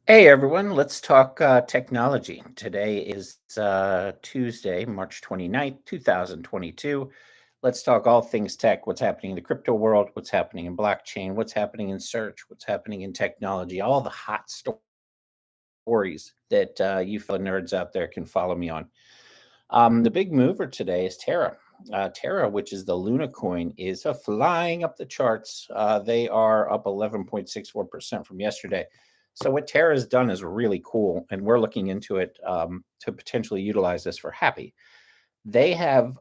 Hey everyone, let's talk technology. Today is Tuesday, March 29th, 2022. Let's talk all things tech, what's happening in the crypto world, what's happening in blockchain, what's happening in search, what's happening in technology, all the hot stories that you fellow nerds out there can follow me on. The big mover today is Terra. Terra, which is the Luna coin, is flying up the charts. They are up 11.64% from yesterday. So what Terra has done is really cool, and we're looking into it to potentially utilize this for HapPhi. They have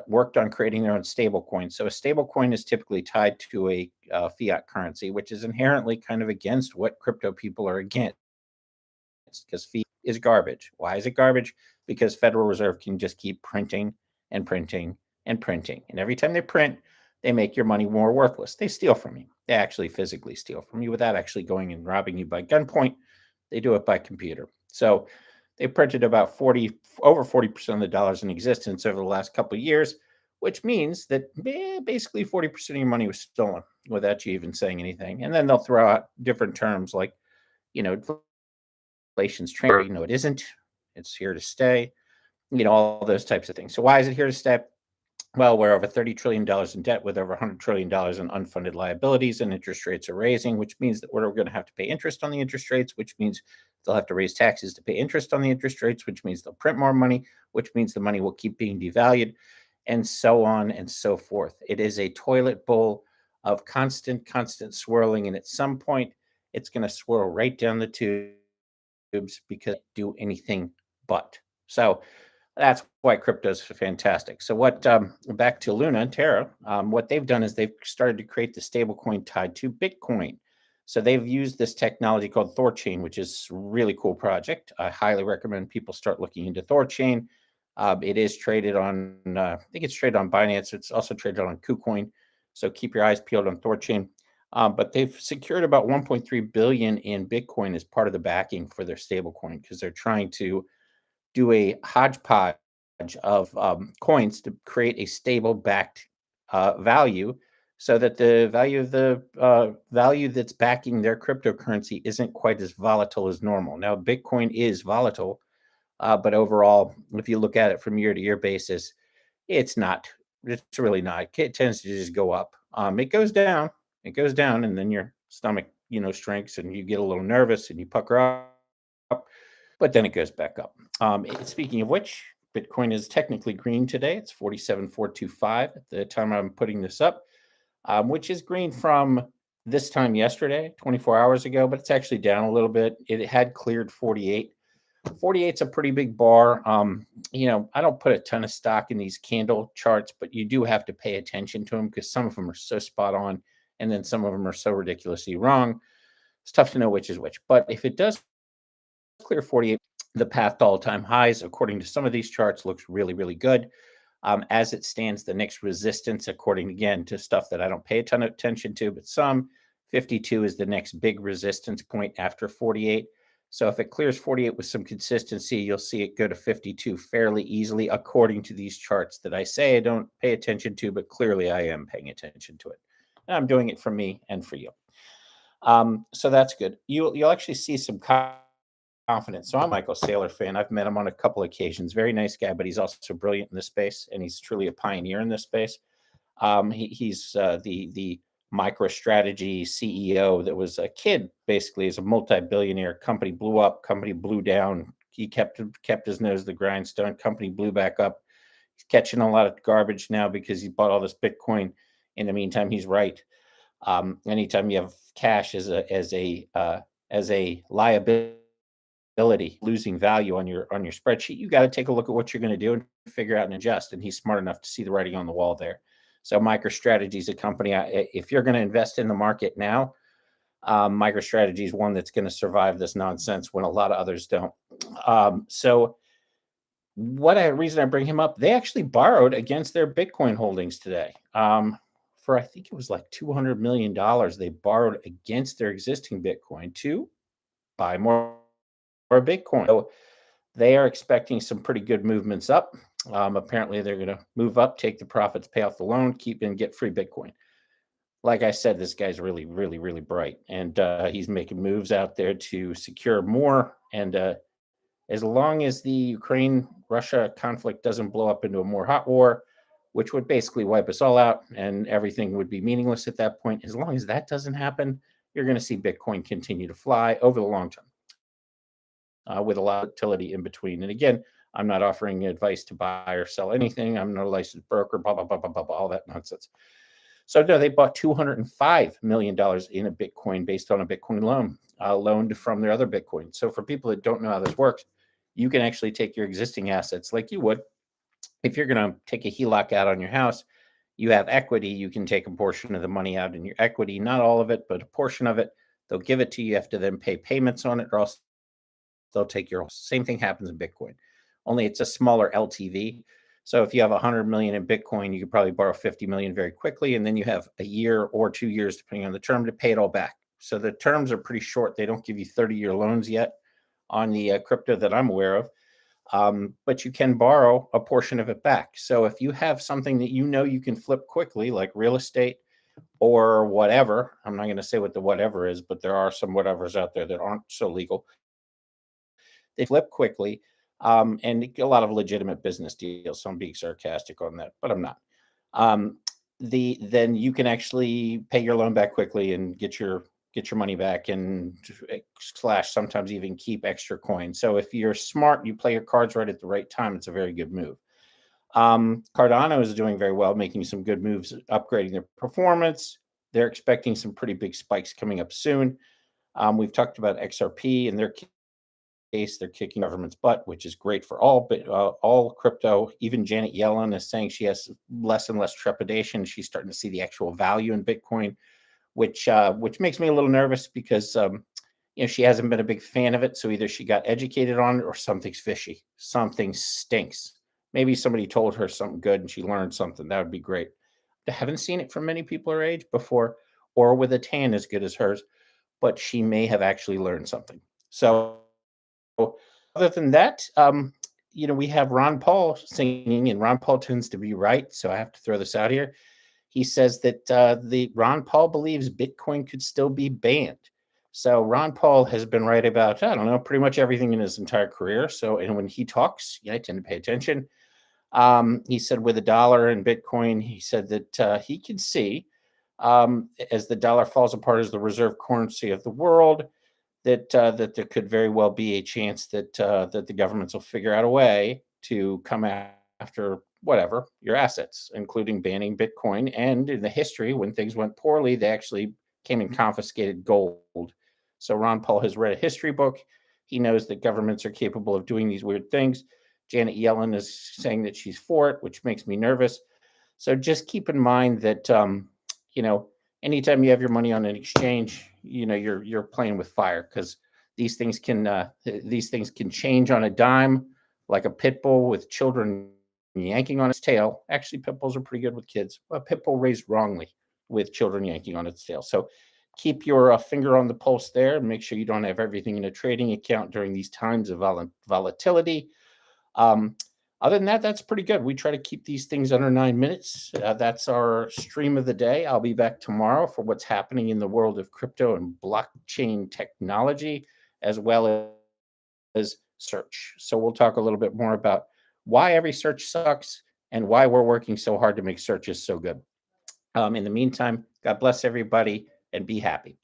worked on creating their own stable coin. So a stable coin is typically tied to a fiat currency, which is inherently kind of against what crypto people are against because fee is garbage. Why is it garbage? Because Federal Reserve can just keep printing and printing and printing. And every time they print, they make your money more worthless. They steal from you. They actually physically steal from you without actually going and robbing you by gunpoint. They do it by computer. So they printed about 40 over 40% of the dollars in existence over the last couple of years, which means that basically 40% of your money was stolen without you even saying anything. And then they'll throw out different terms like, inflation's transitory. No, it isn't. It's here to stay. All those types of things. So why is it here to stay? Well, we're over $30 trillion in debt with over $100 trillion in unfunded liabilities, and interest rates are raising, which means that we're going to have to pay interest on the interest rates, which means they'll have to raise taxes to pay interest on the interest rates, which means they'll print more money, which means the money will keep being devalued, and so on and so forth. It is a toilet bowl of constant swirling, and at some point, it's going to swirl right down the tubes because do anything but. So that's why crypto is fantastic. So what? Back to Luna and Terra. What they've done is they've started to create the stablecoin tied to Bitcoin. So they've used this technology called Thorchain, which is a really cool project. I highly recommend people start looking into Thorchain. It is traded on, I think it's traded on Binance. It's also traded on KuCoin. So keep your eyes peeled on Thorchain. But they've secured about 1.3 billion in Bitcoin as part of the backing for their stablecoin because they're trying to do a hodgepodge of coins to create a stable backed value so that the value that's backing their cryptocurrency isn't quite as volatile as normal. Now, Bitcoin is volatile, but overall, if you look at it from year to year basis, it's not. It's really not. It tends to just go up. It goes down, and then your stomach, shrinks, and you get a little nervous, and you pucker up, but then it goes back up. Speaking of which, Bitcoin is technically green today. It's 47,425 at the time I'm putting this up, which is green from this time yesterday, 24 hours ago, but it's actually down a little bit. It had cleared 48. 48's a pretty big bar. I don't put a ton of stock in these candle charts, but you do have to pay attention to them because some of them are so spot on, and then some of them are so ridiculously wrong. It's tough to know which is which. But if it does clear 48, the path to all-time highs, according to some of these charts, looks really, really good. As it stands, the next resistance, according again to stuff that I don't pay a ton of attention to, but some 52 is the next big resistance point after 48. So if it clears 48 with some consistency, you'll see it go to 52 fairly easily, according to these charts that I say I don't pay attention to, but clearly I am paying attention to it. And I'm doing it for me and for you. So that's good. You'll actually see some confidence. So I'm a Michael Saylor fan. I've met him on a couple occasions. Very nice guy, but he's also brilliant in this space, and he's truly a pioneer in this space. He's the MicroStrategy CEO that was a kid, basically, as a multi-billionaire. Company blew up, company blew down. He kept his nose to the grindstone. Company blew back up. He's catching a lot of garbage now because he bought all this Bitcoin. In the meantime, he's right. Anytime you have cash as a liability, losing value on your spreadsheet, you got to take a look at what you're going to do and figure out and adjust. And he's smart enough to see the writing on the wall there. So MicroStrategy is a company. If you're going to invest in the market now, MicroStrategy is one that's going to survive this nonsense when a lot of others don't. So reason I bring him up, they actually borrowed against their Bitcoin holdings today. For I think it was like $200 million, they borrowed against their existing Bitcoin to buy more Bitcoin. So they are expecting some pretty good movements up. Apparently, they're going to move up, take the profits, pay off the loan, keep and get free Bitcoin. like I said, this guy's really, really, really bright, and he's making moves out there to secure more. And as long as the Ukraine Russia conflict doesn't blow up into a more hot war, which would basically wipe us all out and everything would be meaningless at that point, as long as that doesn't happen, you're going to see Bitcoin continue to fly over the long term with a lot of utility in between. And again, I'm not offering advice to buy or sell anything. I'm not a licensed broker, blah, blah, blah, blah, blah, blah, all that nonsense. So no, they bought $205 million in a Bitcoin based on a Bitcoin loan loaned from their other Bitcoin. So for people that don't know how this works, you can actually take your existing assets like you would if you're going to take a HELOC out on your house. You have equity. You can take a portion of the money out in your equity, not all of it, but a portion of it. They'll give it to you. You have to then pay payments on it, or else they'll take your same thing happens in Bitcoin. Only it's a smaller LTV. So if you have 100 million in Bitcoin, you could probably borrow 50 million very quickly, and then you have a year or 2 years, depending on the term, to pay it all back. So the terms are pretty short. They don't give you 30-year loans yet on the crypto that I'm aware of, but you can borrow a portion of it back. So if you have something that you know you can flip quickly, like real estate or whatever, I'm not going to say what the whatever is, but there are some whatevers out there that aren't so legal. They flip quickly, and a lot of legitimate business deals. So I'm being sarcastic on that, but I'm not. Um, then you can actually pay your loan back quickly and get your money back, and slash sometimes even keep extra coins. So if you're smart, you play your cards right at the right time. It's a very good move. Cardano is doing very well, making some good moves, upgrading their performance. They're expecting some pretty big spikes coming up soon. We've talked about XRP and their case. They're kicking government's butt, which is great for all crypto. Even Janet Yellen is saying she has less and less trepidation. She's starting to see the actual value in Bitcoin, which makes me a little nervous because she hasn't been a big fan of it. So either she got educated on it or something's fishy. Something stinks. Maybe somebody told her something good and she learned something. That would be great. I haven't seen it from many people her age before, or with a tan as good as hers, but she may have actually learned something. So other than that, we have Ron Paul singing, and Ron Paul tends to be right. So I have to throw this out here. He says that the Ron Paul believes Bitcoin could still be banned. So Ron Paul has been right about, I don't know, pretty much everything in his entire career. So, and when he talks, I tend to pay attention. He said with a dollar and Bitcoin, he said that he could see as the dollar falls apart as the reserve currency of the world, that there could very well be a chance that the governments will figure out a way to come after whatever your assets, including banning Bitcoin. And in the history, when things went poorly, they actually came and confiscated gold. So Ron Paul has read a history book. He knows that governments are capable of doing these weird things. Janet Yellen is saying that she's for it, which makes me nervous. So just keep in mind that you know anytime you have your money on an exchange, you're playing with fire, because these things can change on a dime, like a pit bull with children yanking on its tail. Actually, pit bulls are pretty good with kids. A pit bull raised wrongly with children yanking on its tail. So keep your finger on the pulse there, and make sure you don't have everything in a trading account during these times of volatility. Um, Other than that, that's pretty good. We try to keep these things under 9 minutes. That's our stream of the day. I'll be back tomorrow for what's happening in the world of crypto and blockchain technology, as well as search. So we'll talk a little bit more about why every search sucks and why we're working so hard to make searches so good. In the meantime, God bless everybody and be happy.